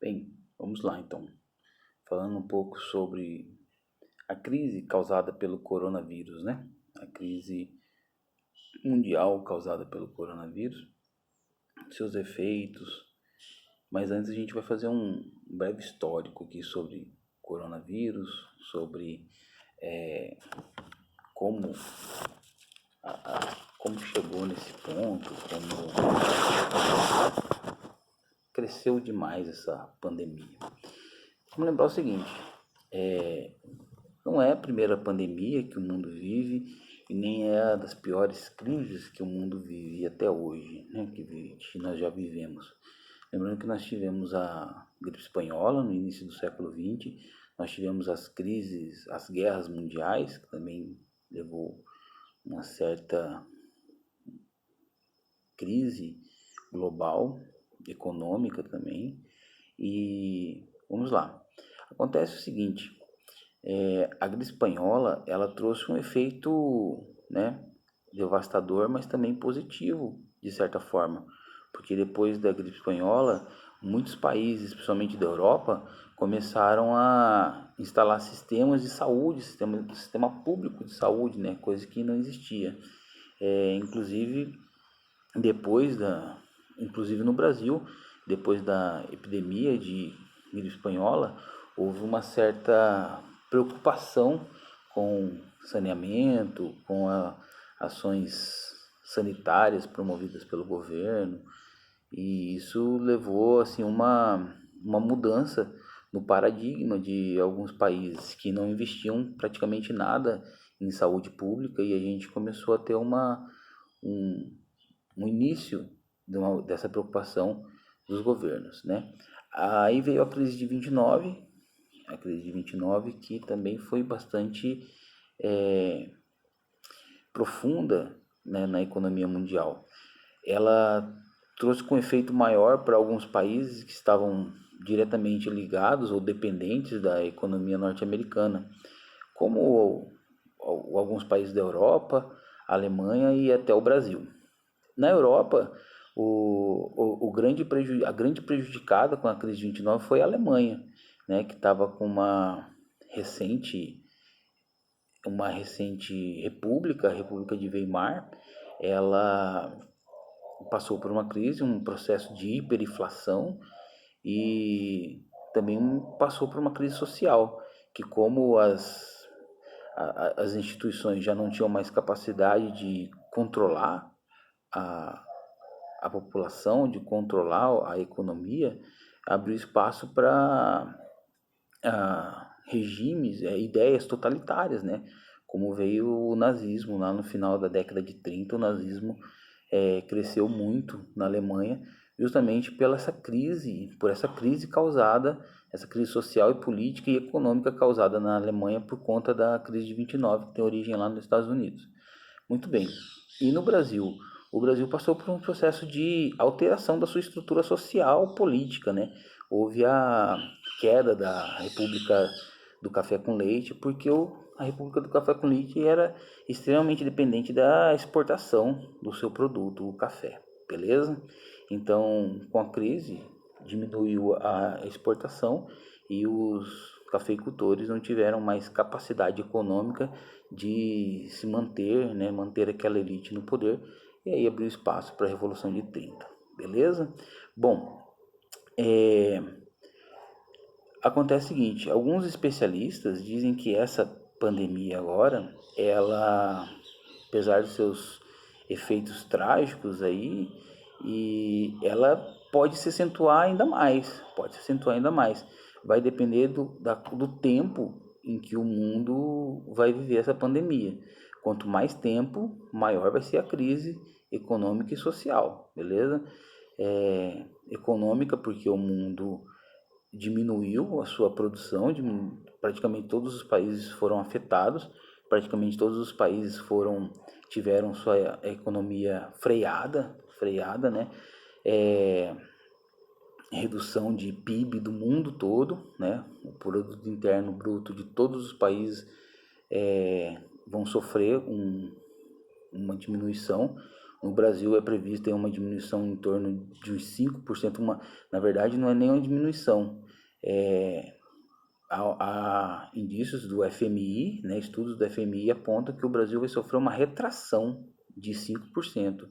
Bem, vamos lá então. Falando um pouco sobre a crise causada pelo coronavírus, né? A crise mundial causada pelo coronavírus, seus efeitos. Mas antes a gente vai fazer um breve histórico aqui sobre coronavírus, sobre como, como chegou nesse ponto, como cresceu demais essa pandemia. Vamos lembrar o seguinte, não é a primeira pandemia que o mundo vive e nem é a das piores crises que o mundo vive até hoje, né, que nós já vivemos. Lembrando que nós tivemos a gripe espanhola no início do século XX, nós tivemos as crises, as guerras mundiais, que também levou uma certa crise global, econômica também. E vamos lá. Acontece o seguinte, a gripe espanhola ela trouxe um efeito, né, devastador, mas também positivo de certa forma, porque depois da gripe espanhola muitos países, principalmente da Europa, começaram a instalar sistemas de saúde, sistema público de saúde, né, coisa que não existia. Inclusive depois da, inclusive no Brasil, depois da epidemia de gripe espanhola, houve uma certa preocupação com saneamento, com ações sanitárias promovidas pelo governo, e isso levou assim uma mudança no paradigma de alguns países que não investiam praticamente nada em saúde pública, e a gente começou a ter um, um início dessa preocupação dos governos, né? Aí veio a crise de 29, a crise de 29 que também foi bastante profunda, né, na economia mundial. Ela trouxe com efeito maior para alguns países que estavam diretamente ligados ou dependentes da economia norte-americana, como alguns países da Europa, Alemanha e até o Brasil. Na Europa, a grande prejudicada com a crise de 29 foi a Alemanha, né, que estava com uma recente república, a República de Weimar. Ela passou por uma crise, um processo de hiperinflação e também passou por uma crise social, que como as instituições já não tinham mais capacidade de controlar a, a população, de controlar a economia, abriu espaço para regimes, ideias totalitárias, né? Como veio o nazismo lá no final da década de 30, o nazismo cresceu muito na Alemanha, justamente por essa crise causada, essa crise social e política e econômica causada na Alemanha por conta da crise de 29, que tem origem lá nos Estados Unidos. Muito bem. E no Brasil? O Brasil passou por um processo de alteração da sua estrutura social política, né? Houve a queda da República do Café com Leite, porque a República do Café com Leite era extremamente dependente da exportação do seu produto, o café, beleza? Então, com a crise, diminuiu a exportação e os cafeicultores não tiveram mais capacidade econômica de se manter, né, manter aquela elite no poder, e aí abriu espaço para a Revolução de 30, beleza? Bom, acontece o seguinte, alguns especialistas dizem que essa pandemia agora, ela, apesar dos seus efeitos trágicos aí, e ela pode se acentuar ainda mais, Vai depender do tempo em que o mundo vai viver essa pandemia. Quanto mais tempo, maior vai ser a crise econômica e social, beleza? Econômica porque o mundo diminuiu a sua produção, praticamente todos os países foram afetados, praticamente todos os países tiveram sua economia freada, né? Redução de PIB do mundo todo, né? O produto interno bruto de todos os países vão sofrer uma diminuição No Brasil é prevista uma diminuição em torno de uns 5%, na verdade não é nem uma diminuição, há indícios do FMI, né, estudos do FMI apontam que o Brasil vai sofrer uma retração de 5%.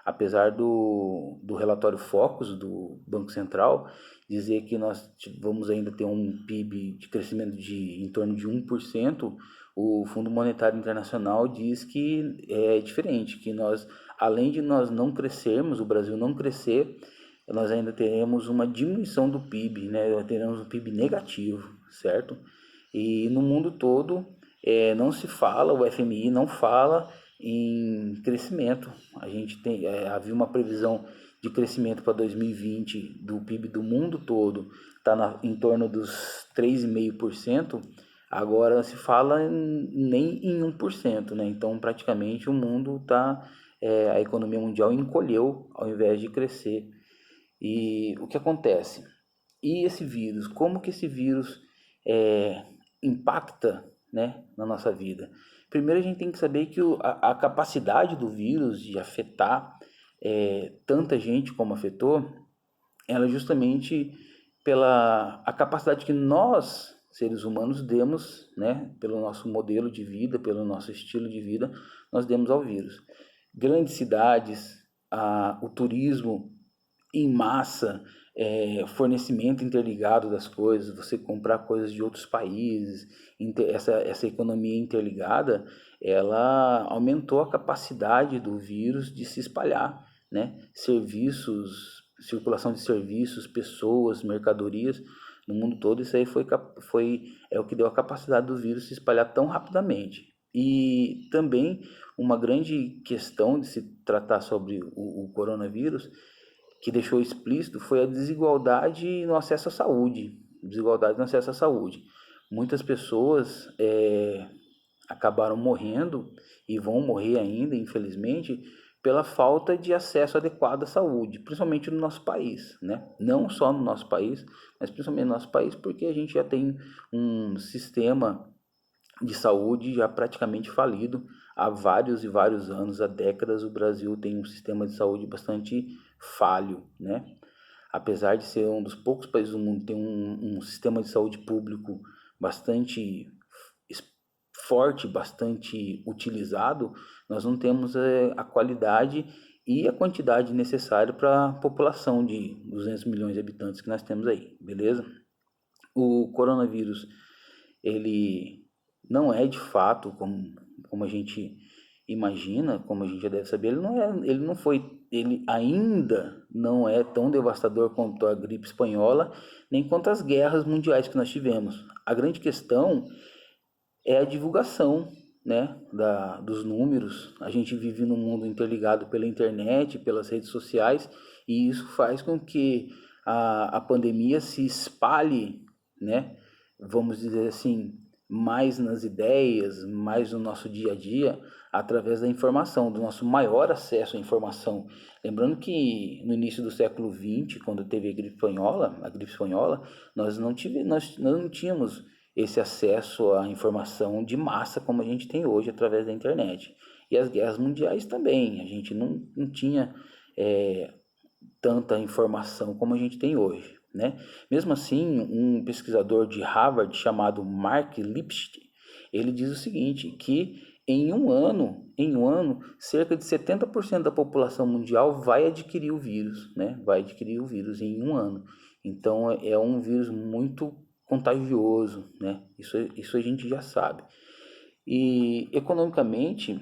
Apesar do relatório Focus do Banco Central dizer que nós vamos ainda ter um PIB de crescimento de em torno de 1%, o Fundo Monetário Internacional diz que é diferente, que nós, além de nós não crescermos, o Brasil não crescer, nós ainda teremos uma diminuição do PIB, né? Teremos um PIB negativo, certo? E no mundo todo não se fala, o FMI não fala em crescimento. A gente havia uma previsão de crescimento para 2020 do PIB do mundo todo, está em torno dos 3,5%, agora se fala nem em 1%, né? Então praticamente o mundo está, a economia mundial encolheu ao invés de crescer. E o que acontece? E esse vírus, como que esse vírus impacta, né, na nossa vida? Primeiro a gente tem que saber que a capacidade do vírus de afetar tanta gente como afetou, ela é justamente pela a capacidade que nós, seres humanos, demos, né, pelo nosso modelo de vida, pelo nosso estilo de vida, nós demos ao vírus. Grandes cidades, o turismo em massa, fornecimento interligado das coisas, você comprar coisas de outros países, essa economia interligada, ela aumentou a capacidade do vírus de se espalhar, né? Serviços, circulação de serviços, pessoas, mercadorias, no mundo todo, isso aí é o que deu a capacidade do vírus se espalhar tão rapidamente. E também uma grande questão de se tratar sobre o coronavírus que deixou explícito foi a desigualdade no acesso à saúde. Desigualdade no acesso à saúde. Muitas pessoas acabaram morrendo e vão morrer ainda, infelizmente, pela falta de acesso adequado à saúde, principalmente no nosso país, né? Não só no nosso país, mas principalmente no nosso país, porque a gente já tem um sistema de saúde já praticamente falido há vários e vários anos, há décadas. O Brasil tem um sistema de saúde bastante falho, né? Apesar de ser um dos poucos países do mundo que tem um sistema de saúde público bastante forte, bastante utilizado, nós não temos a qualidade e a quantidade necessária para a população de 200 milhões de habitantes que nós temos aí, beleza? O coronavírus, ele não é de fato como a gente imagina, como a gente já deve saber, ele ainda não é tão devastador quanto a gripe espanhola, nem quanto as guerras mundiais que nós tivemos. A grande questão é a divulgação, né, dos números. A gente vive num mundo interligado pela internet, pelas redes sociais, e isso faz com que a pandemia se espalhe, né, vamos dizer assim, mais nas ideias, mais no nosso dia a dia, através da informação, do nosso maior acesso à informação. Lembrando que no início do século XX, quando teve a gripe espanhola, nós não tínhamos esse acesso à informação de massa como a gente tem hoje através da internet. E as guerras mundiais também, a gente não tinha tanta informação como a gente tem hoje, né? Mesmo assim, um pesquisador de Harvard chamado Mark Lipsitch, ele diz o seguinte, que em um ano, cerca de 70% da população mundial vai adquirir o vírus, né? Vai adquirir o vírus em um ano. Então é um vírus muito contagioso, né? Isso a gente já sabe. E economicamente,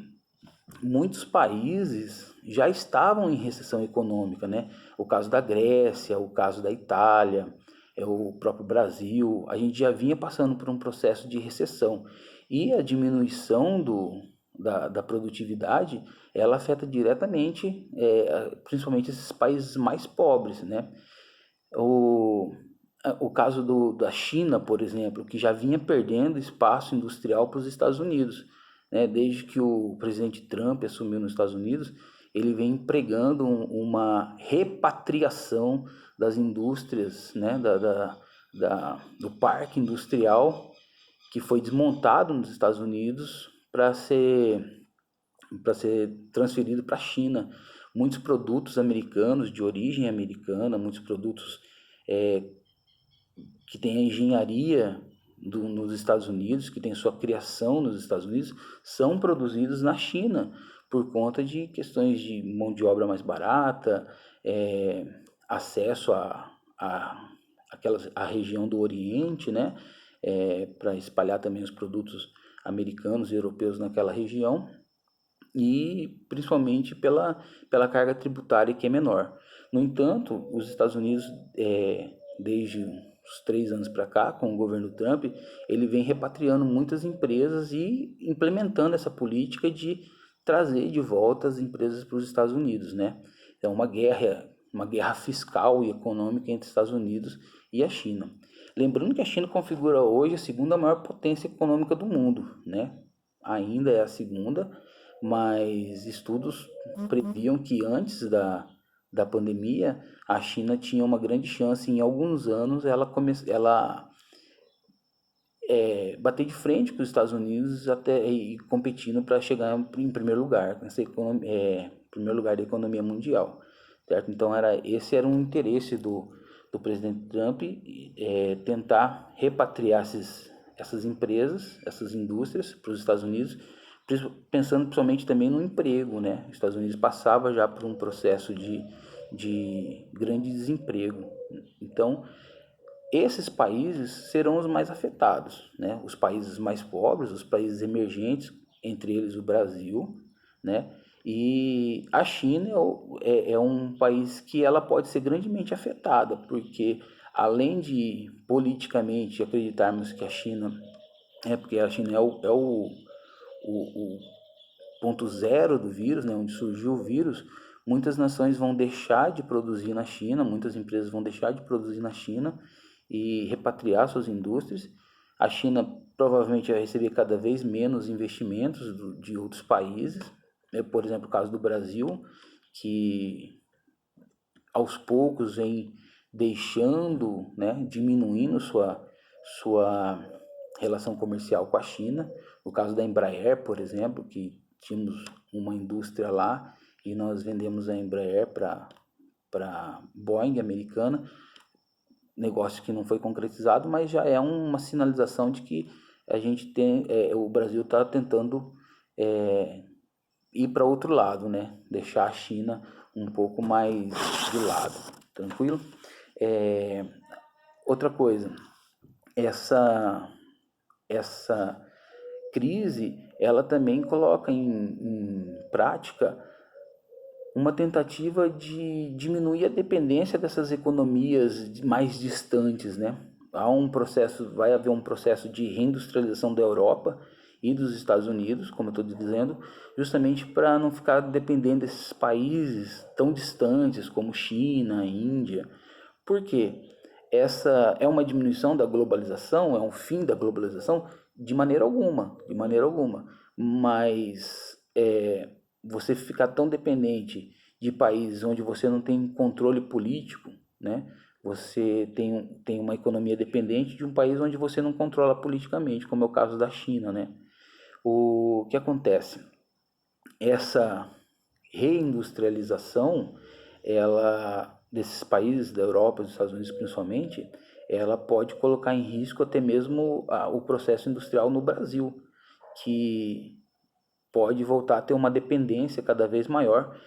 muitos países já estavam em recessão econômica, né? O caso da Grécia, o caso da Itália, o próprio Brasil, a gente já vinha passando por um processo de recessão. E a diminuição da produtividade, ela afeta diretamente, principalmente esses países mais pobres, né? O caso da China, por exemplo, que já vinha perdendo espaço industrial para os Estados Unidos, né? Desde que o presidente Trump assumiu nos Estados Unidos, ele vem pregando uma repatriação das indústrias, né? Do parque industrial que foi desmontado nos Estados Unidos para ser transferido para a China. Muitos produtos americanos, de origem americana, muitos produtos que têm a engenharia nos Estados Unidos, que tem sua criação nos Estados Unidos, são produzidos na China, por conta de questões de mão de obra mais barata, acesso a região do Oriente, né? Para espalhar também os produtos americanos e europeus naquela região, e principalmente pela carga tributária que é menor. No entanto, os Estados Unidos, desde uns 3 anos para cá, com o governo Trump, ele vem repatriando muitas empresas e implementando essa política de trazer de volta as empresas para os Estados Unidos, né? Então, uma guerra fiscal e econômica entre os Estados Unidos e a China. Lembrando que a China configura hoje a segunda maior potência econômica do mundo, né? Ainda é a segunda, mas estudos previam que antes da pandemia, a China tinha uma grande chance, em alguns anos, ela bater de frente com os Estados Unidos até e competindo para chegar em primeiro lugar, primeiro lugar da economia mundial, certo? Então esse era um interesse do presidente Trump, tentar repatriar essas empresas, essas indústrias para os Estados Unidos, pensando principalmente também no emprego, né? Os Estados Unidos passava já por um processo de grande desemprego. Então, esses países serão os mais afetados, né? Os países mais pobres, os países emergentes, entre eles o Brasil, né? E a China é um país que ela pode ser grandemente afetada, porque além de politicamente acreditarmos que a China porque a China o ponto zero do vírus, né, onde surgiu o vírus, muitas nações vão deixar de produzir na China, muitas empresas vão deixar de produzir na China e repatriar suas indústrias. A China provavelmente vai receber cada vez menos investimentos de outros países, né? Por exemplo, o caso do Brasil, que aos poucos vem deixando, né, diminuindo sua relação comercial com a China. No caso da Embraer, por exemplo, que tínhamos uma indústria lá e nós vendemos a Embraer para Boeing americana, negócio que não foi concretizado, mas já é uma sinalização de que a gente o Brasil está tentando ir para outro lado, né? Deixar a China um pouco mais de lado, tranquilo? Outra coisa, essa crise, ela também coloca em prática uma tentativa de diminuir a dependência dessas economias mais distantes, né? Vai haver um processo de reindustrialização da Europa e dos Estados Unidos, como eu estou dizendo, justamente para não ficar dependendo desses países tão distantes como China, Índia. Por quê? Essa é uma diminuição da globalização, é um fim da globalização? De maneira alguma, de maneira alguma. Mas você ficar tão dependente de países onde você não tem controle político, né? Você tem uma economia dependente de um país onde você não controla politicamente, como é o caso da China, né? O que acontece? Essa reindustrialização, desses países da Europa, dos Estados Unidos principalmente, ela pode colocar em risco até mesmo o processo industrial no Brasil, que pode voltar a ter uma dependência cada vez maior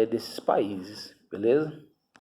desses países, beleza?